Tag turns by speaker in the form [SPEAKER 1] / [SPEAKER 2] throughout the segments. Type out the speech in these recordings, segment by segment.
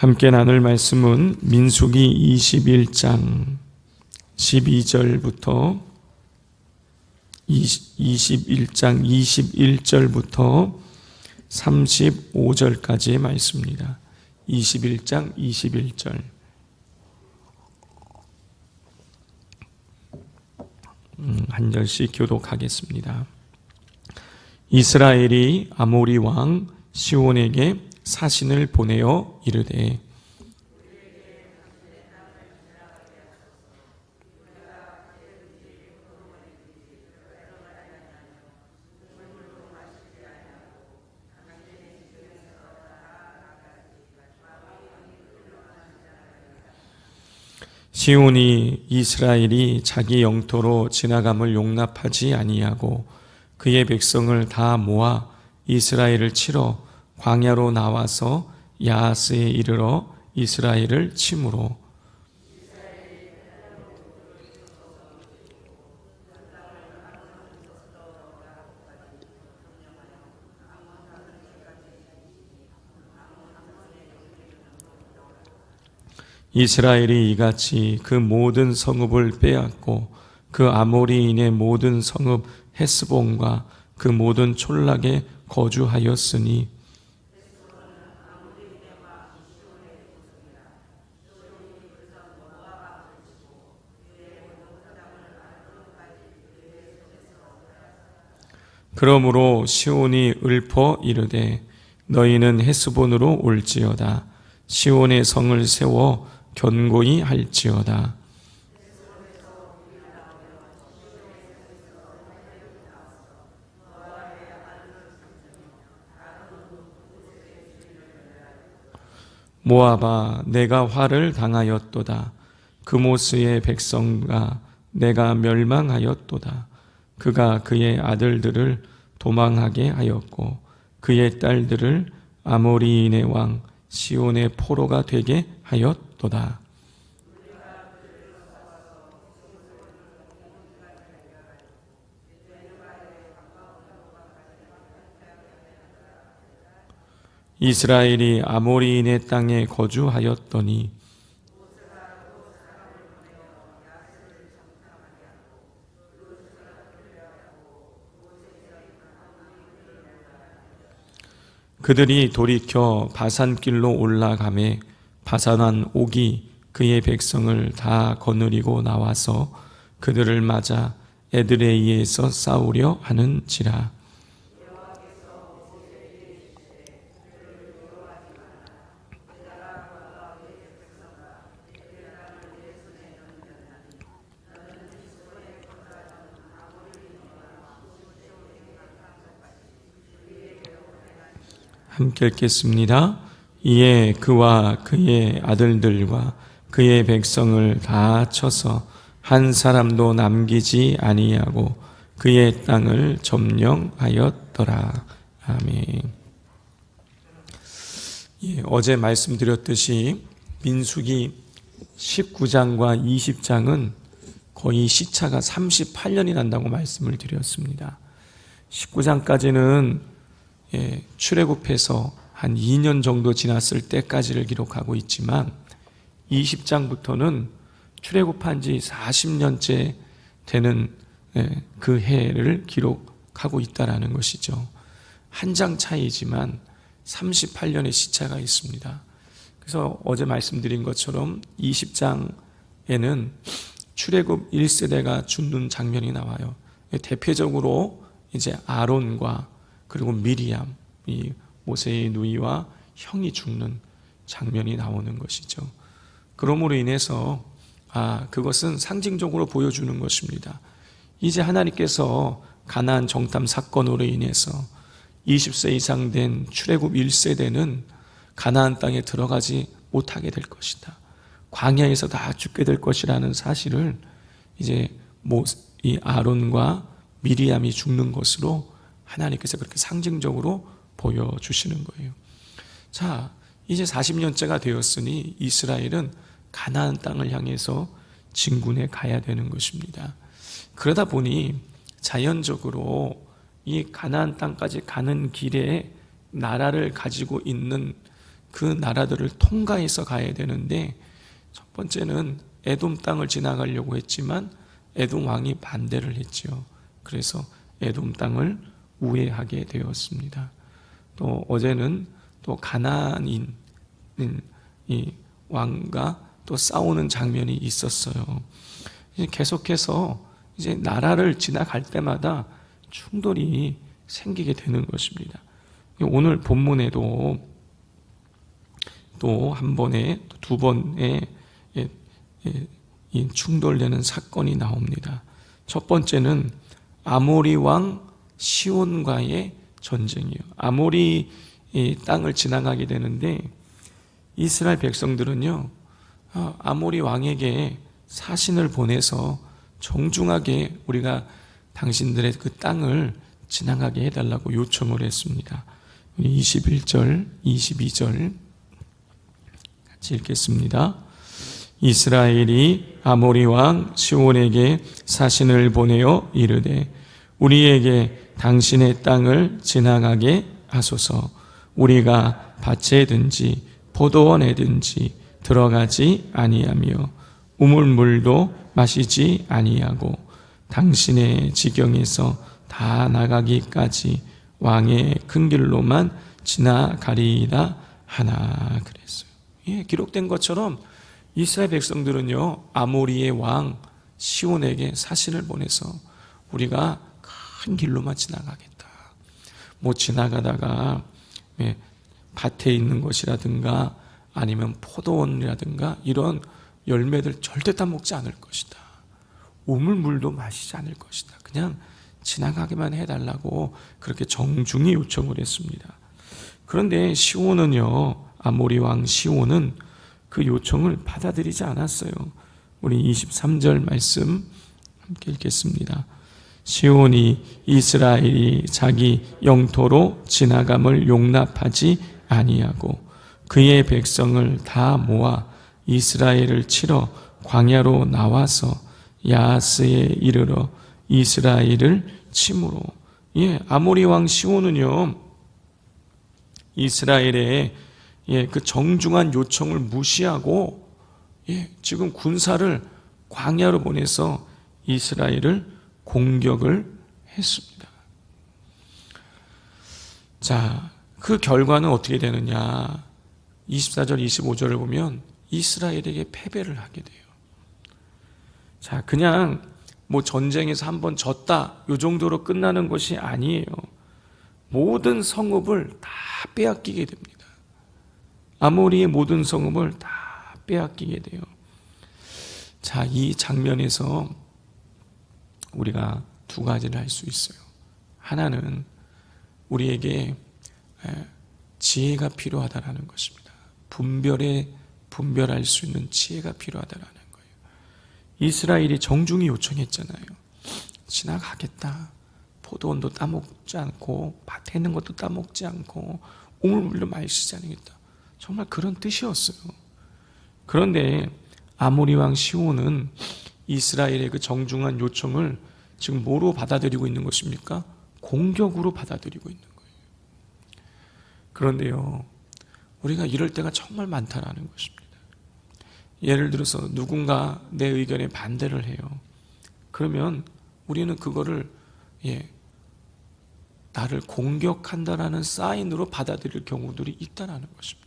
[SPEAKER 1] 함께 나눌 말씀은 민수기 21장 12절부터 21장 21절부터 35절까지의 말씀입니다. 21장 21절. 한 절씩 교독하겠습니다. 이스라엘이 아모리 왕 시온에게 사신을 보내어 이르되 시온이 이스라엘이 자기 영토로 지나감을 용납하지 아니하고 그의 백성을 다 모아 이스라엘을 치러 광야로 나와서 야하스에 이르러 이스라엘을 치므로 이스라엘이 이같이 그 모든 성읍을 빼앗고 그 아모리인의 모든 성읍 헤스본과 그 모든 촌락에 거주하였으니 그러므로 시온이 읊어 이르되 너희는 헤스본으로 올지어다. 시온의 성을 세워 견고히 할지어다. 모압아, 내가 화를 당하였도다. 그모스의 백성과 내가 멸망하였도다. 그가 그의 아들들을 도망하게 하였고 그의 딸들을 아모리인의 왕 시온의 포로가 되게 하였도다. 이스라엘이 아모리인의 땅에 거주하였더니 그들이 돌이켜 바산길로 올라가매 바산한 옥이 그의 백성을 다 거느리고 나와서 그들을 맞아 에드레이에서 싸우려 하는지라. 함께 읽겠습니다. 이에 그와 그의 아들들과 그의 백성을 다 쳐서 한 사람도 남기지 아니하고 그의 땅을 점령하였더라. 아멘. 어제 말씀드렸듯이 민수기 19장과 20장은 거의 시차가 38년이 난다고 말씀을 드렸습니다. 19장까지는 출애굽해서 한 2년 정도 지났을 때까지를 기록하고 있지만 20장부터는 출애굽한 지 40년째 되는 그 해를 기록하고 있다는 것이죠. 한 장 차이지만 38년의 시차가 있습니다. 그래서 어제 말씀드린 것처럼 20장에는 출애굽 1세대가 죽는 장면이 나와요. 대표적으로 이제 아론과 그리고 미리암, 이 모세의 누이와 형이 죽는 장면이 나오는 것이죠. 그러므로 인해서 그것은 상징적으로 보여주는 것입니다. 이제 하나님께서 가나안 정탐 사건으로 인해서 20세 이상 된 출애굽 1세대는 가나안 땅에 들어가지 못하게 될 것이다. 광야에서 다 죽게 될 것이라는 사실을 이제 이 아론과 미리암이 죽는 것으로 하나님께서 그렇게 상징적으로 보여주시는 거예요. 자, 이제 40년째가 되었으니 이스라엘은 가나안 땅을 향해서 진군해 가야 되는 것입니다. 그러다 보니 자연적으로 이 가나안 땅까지 가는 길에 나라를 가지고 있는 그 나라들을 통과해서 가야 되는데, 첫 번째는 에돔 땅을 지나가려고 했지만 에돔 왕이 반대를 했지요. 그래서 에돔 땅을 우회하게 되었습니다. 또 어제는 또 가나안인 이 왕과 또 싸우는 장면이 있었어요. 계속해서 이제 나라를 지나갈 때마다 충돌이 생기게 되는 것입니다. 오늘 본문에도 또 한 번에 두 번의 충돌되는 사건이 나옵니다. 첫 번째는 아모리 왕 시온과의 전쟁이에요. 아모리 땅을 지나가게 되는데 이스라엘 백성들은요, 아모리 왕에게 사신을 보내서 정중하게 우리가 당신들의 그 땅을 지나가게 해달라고 요청을 했습니다. 21절, 22절 같이 읽겠습니다. 이스라엘이 아모리 왕 시온에게 사신을 보내어 이르되 우리에게 당신의 땅을 지나가게 하소서. 우리가 밭에든지 포도원에든지 들어가지 아니하며 우물물도 마시지 아니하고 당신의 지경에서 다 나가기까지 왕의 큰 길로만 지나가리이다 하나 그랬어요. 기록된 것처럼 이스라엘 백성들은요, 아모리의 왕 시온에게 사신을 보내서 우리가 큰 길로만 지나가겠다. 못 지나가다가 밭에 있는 것이라든가 아니면 포도원이라든가 이런 열매들 절대 따먹지 않을 것이다. 우물물도 마시지 않을 것이다. 그냥 지나가기만 해달라고 그렇게 정중히 요청을 했습니다. 그런데 시온은요, 아모리 왕 시온은 그 요청을 받아들이지 않았어요. 우리 23절 말씀 함께 읽겠습니다. 시온이 이스라엘이 자기 영토로 지나감을 용납하지 아니하고 그의 백성을 다 모아 이스라엘을 치러 광야로 나와서 야하스에 이르러 이스라엘을 침으로. 아모리 왕 시온은요, 이스라엘의 그 정중한 요청을 무시하고 지금 군사를 광야로 보내서 이스라엘을 공격을 했습니다. 자, 그 결과는 어떻게 되느냐? 24절, 25절을 보면 이스라엘에게 패배를 하게 돼요. 자, 그냥 뭐 전쟁에서 한번 졌다 요 정도로 끝나는 것이 아니에요. 모든 성읍을 다 빼앗기게 됩니다. 아모리의 모든 성읍을 다 빼앗기게 돼요. 자, 이 장면에서 우리가 두 가지를 할 수 있어요. 하나는 우리에게 지혜가 필요하다라는 것입니다. 분별할 수 있는 지혜가 필요하다라는 거예요. 이스라엘이 정중히 요청했잖아요. 지나가겠다. 포도원도 따먹지 않고 밭에 있는 것도 따먹지 않고 우물물도 마시지 않겠다. 정말 그런 뜻이었어요. 그런데 아모리 왕 시온은 이스라엘의 그 정중한 요청을 지금 뭐로 받아들이고 있는 것입니까? 공격으로 받아들이고 있는 거예요. 그런데요, 우리가 이럴 때가 정말 많다라는 것입니다. 예를 들어서 누군가 내 의견에 반대를 해요. 그러면 우리는 그거를 나를 공격한다라는 사인으로 받아들일 경우들이 있다라는 것입니다.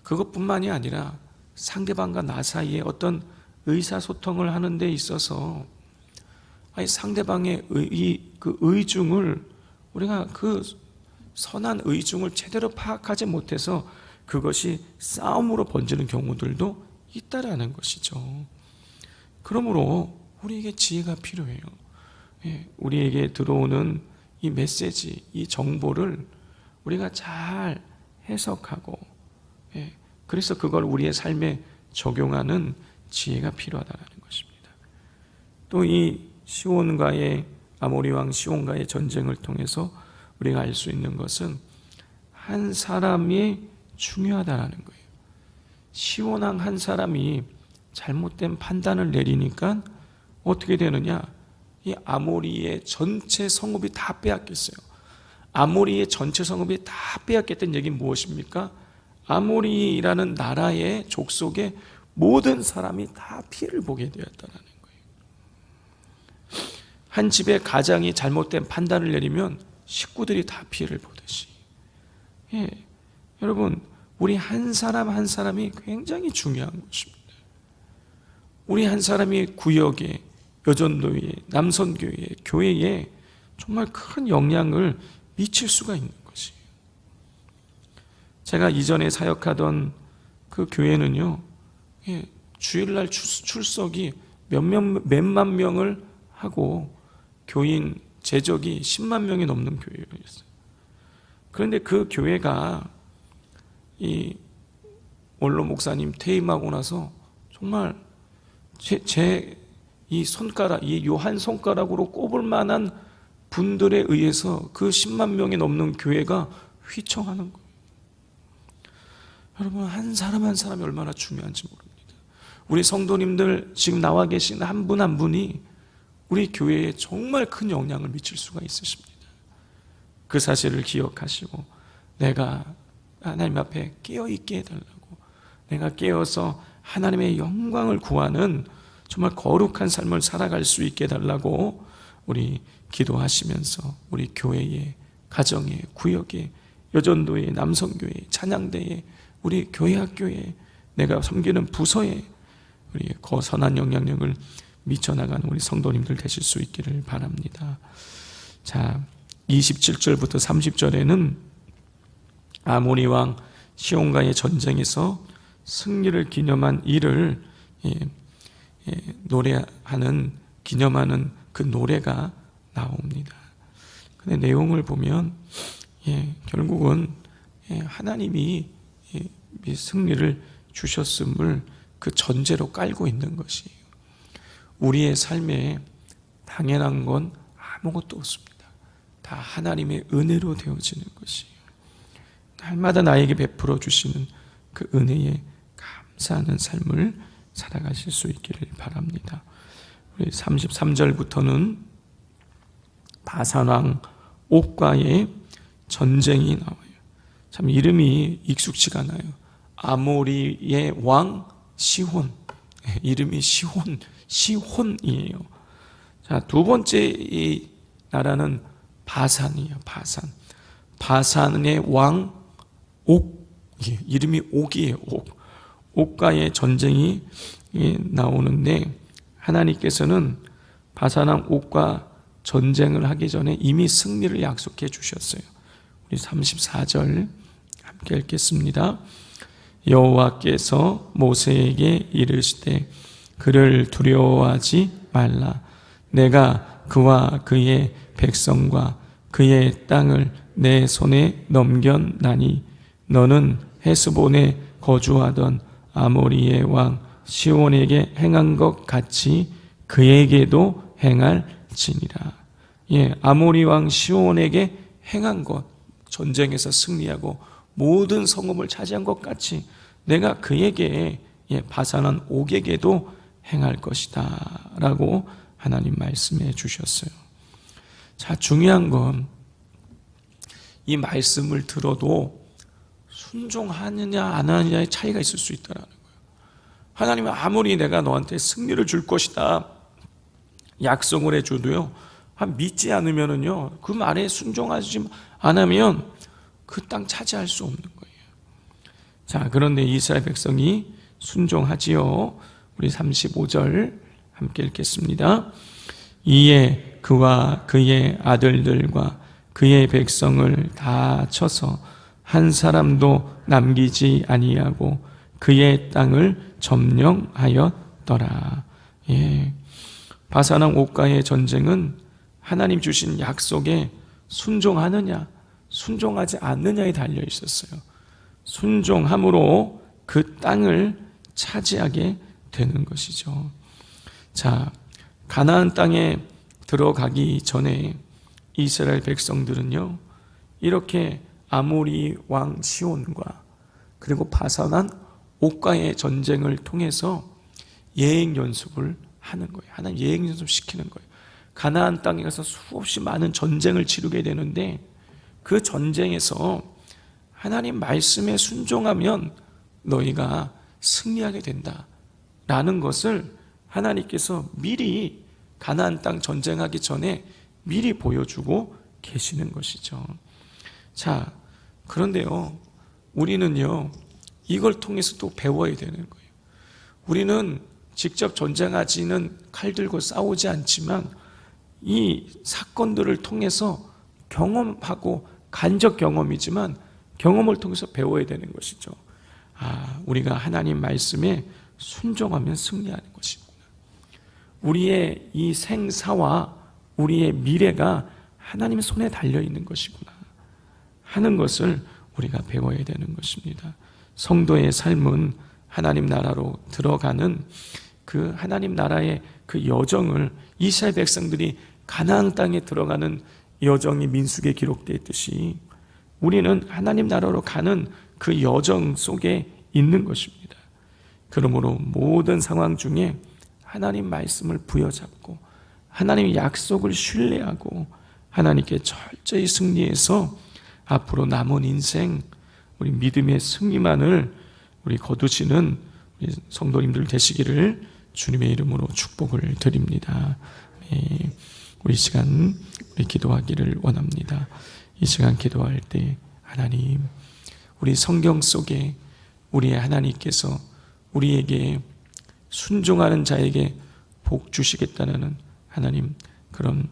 [SPEAKER 1] 그것뿐만이 아니라 상대방과 나 사이에 어떤 의사소통을 하는 데 있어서 상대방의 그 의중을 우리가 그 선한 의중을 제대로 파악하지 못해서 그것이 싸움으로 번지는 경우들도 있다라는 것이죠. 그러므로 우리에게 지혜가 필요해요. 우리에게 들어오는 이 메시지, 이 정보를 우리가 잘 해석하고 그래서 그걸 우리의 삶에 적용하는 지혜가 필요하다는 것입니다. 또 이 시온과의 아모리 왕 시온과의 전쟁을 통해서 우리가 알 수 있는 것은 한 사람이 중요하다는 거예요. 시온 왕 한 사람이 잘못된 판단을 내리니까 어떻게 되느냐? 이 아모리의 전체 성읍이 다 빼앗겼어요. 아모리의 전체 성읍이 다 빼앗겼다는 얘기는 무엇입니까? 아모리라는 나라의 족속의 모든 사람이 다 피해를 보게 되었다는 거예요. 한 집의 가장이 잘못된 판단을 내리면 식구들이 다 피해를 보듯이. 여러분, 우리 한 사람 한 사람이 굉장히 중요한 것입니다. 우리 한 사람이 구역에, 여전도에, 남선교회에, 교회에 정말 큰 영향을 미칠 수가 있는 것이에요. 제가 이전에 사역하던 그 교회는요, 주일날 출석이 몇만 명을 하고 교인 제적이 10만 명이 넘는 교회였어요. 그런데 그 교회가 이 원로 목사님 퇴임하고 나서 정말 제 이 손가락, 이 요한 손가락으로 꼽을 만한 분들에 의해서 그 10만 명이 넘는 교회가 휘청하는 거예요. 여러분, 한 사람 한 사람이 얼마나 중요한지 모릅니다. 우리 성도님들 지금 나와 계신 한 분 한 분이 우리 교회에 정말 큰 영향을 미칠 수가 있으십니다. 그 사실을 기억하시고 내가 하나님 앞에 깨어있게 해달라고, 내가 깨어서 하나님의 영광을 구하는 정말 거룩한 삶을 살아갈 수 있게 해달라고 우리 기도하시면서 우리 교회에, 가정에, 구역에, 여전도에, 남성교회, 찬양대에, 우리 교회학교에, 내가 섬기는 부서에 우리 선한 영향력을 미쳐나가는 우리 성도님들 되실 수 있기를 바랍니다. 자, 27절부터 30절에는 아모리 왕 시온과의 전쟁에서 승리를 기념한 일을 노래하는, 기념하는 그 노래가 나옵니다. 근데 내용을 보면 결국은 하나님이 승리를 주셨음을 그 전제로 깔고 있는 것이에요. 우리의 삶에 당연한 건 아무것도 없습니다. 다 하나님의 은혜로 되어지는 것이에요. 날마다 나에게 베풀어 주시는 그 은혜에 감사하는 삶을 살아가실 수 있기를 바랍니다. 우리 33절부터는 바산왕 옥과의 전쟁이 나와요. 참 이름이 익숙치가 않아요. 아모리의 왕 시혼, 이름이 시혼이에요. 자, 두 번째 이 나라는 바산이에요. 바산의 왕 옥, 이름이 옥이에요. 옥과의 전쟁이 나오는데 하나님께서는 바산왕 옥과 전쟁을 하기 전에 이미 승리를 약속해 주셨어요. 우리 34절 함께 읽겠습니다. 여호와께서 모세에게 이르시되 그를 두려워하지 말라. 내가 그와 그의 백성과 그의 땅을 내 손에 넘겼나니 너는 헤스본에 거주하던 아모리의 왕 시온에게 행한 것 같이 그에게도 행할지니라. 아모리 왕 시온에게 행한 것, 전쟁에서 승리하고 모든 성읍을 차지한 것 같이 내가 그에게, 바산한 옥에게도 행할 것이다 라고 하나님 말씀해 주셨어요. 자, 중요한 건 이 말씀을 들어도 순종하느냐 안 하느냐의 차이가 있을 수 있다는 거예요. 하나님은 아무리 내가 너한테 승리를 줄 것이다 약속을 해줘도요, 믿지 않으면은요, 그 말에 순종하지 않으면 그 땅 차지할 수 없는 거예요. 자, 그런데 이스라엘 백성이 순종하지요. 우리 35절 함께 읽겠습니다. 이에 그와 그의 아들들과 그의 백성을 다 쳐서 한 사람도 남기지 아니하고 그의 땅을 점령하였더라. 바산왕 옥과의 전쟁은 하나님 주신 약속에 순종하느냐 순종하지 않느냐에 달려 있었어요. 순종함으로 그 땅을 차지하게 되는 것이죠. 자, 가나안 땅에 들어가기 전에 이스라엘 백성들은요, 이렇게 아모리 왕 시온과 그리고 바산한 옥과의 전쟁을 통해서 예행 연습을 하는 거예요. 하나님 예행 연습 시키는 거예요. 가나안 땅에 가서 수없이 많은 전쟁을 치르게 되는데 그 전쟁에서 하나님 말씀에 순종하면 너희가 승리하게 된다라는 것을 하나님께서 미리 가나안 땅 전쟁하기 전에 미리 보여주고 계시는 것이죠. 자, 그런데요, 우리는요, 이걸 통해서 또 배워야 되는 거예요. 우리는 직접 전쟁하지는 칼 들고 싸우지 않지만 이 사건들을 통해서 경험하고 간접 경험이지만 경험을 통해서 배워야 되는 것이죠. 우리가 하나님 말씀에 순종하면 승리하는 것이구나. 우리의 이 생사와 우리의 미래가 하나님 손에 달려있는 것이구나 하는 것을 우리가 배워야 되는 것입니다. 성도의 삶은 하나님 나라로 들어가는 그 하나님 나라의 그 여정을 이스라엘 백성들이 가나안 땅에 들어가는 여정이 민수기에 기록되어 있듯이 우리는 하나님 나라로 가는 그 여정 속에 있는 것입니다. 그러므로 모든 상황 중에 하나님 말씀을 부여잡고 하나님의 약속을 신뢰하고 하나님께 철저히 승리해서 앞으로 남은 인생 우리 믿음의 승리만을 우리 거두시는 우리 성도님들 되시기를 주님의 이름으로 축복을 드립니다. 우리 시간 우리 기도하기를 원합니다. 이 시간 기도할 때 하나님, 우리 성경 속에 우리의 하나님께서 우리에게 순종하는 자에게 복 주시겠다는 하나님 그런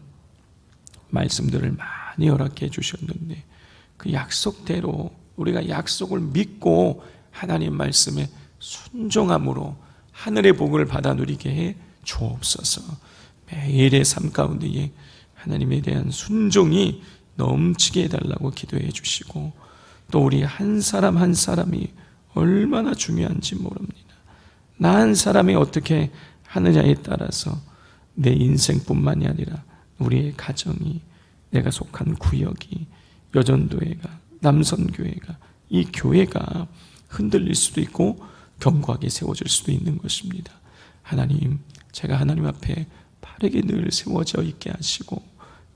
[SPEAKER 1] 말씀들을 많이 허락해 주셨는데 그 약속대로 우리가 약속을 믿고 하나님 말씀에 순종함으로 하늘의 복을 받아 누리게 해 주옵소서. 매일의 삶 가운데에 하나님에 대한 순종이 넘치게 해달라고 기도해 주시고 또 우리 한 사람 한 사람이 얼마나 중요한지 모릅니다. 나 한 사람이 어떻게 하느냐에 따라서 내 인생뿐만이 아니라 우리의 가정이, 내가 속한 구역이, 여전도회가, 남선교회가, 이 교회가 흔들릴 수도 있고 견고하게 세워질 수도 있는 것입니다. 하나님, 제가 하나님 앞에 바르게 늘 세워져 있게 하시고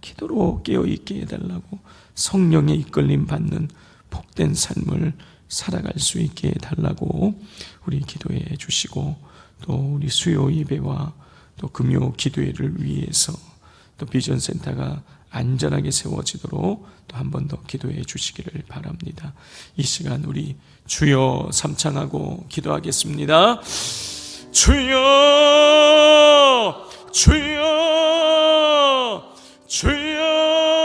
[SPEAKER 1] 기도로 깨어있게 해달라고 성령의 이끌림 받는 복된 삶을 살아갈 수 있게 해달라고 우리 기도해 주시고 또 우리 수요 예배와 또 금요 기도회를 위해서 또 비전센터가 안전하게 세워지도록 또 한 번 더 기도해 주시기를 바랍니다. 이 시간 우리 주여 삼창하고 기도하겠습니다. 주여 주여 주여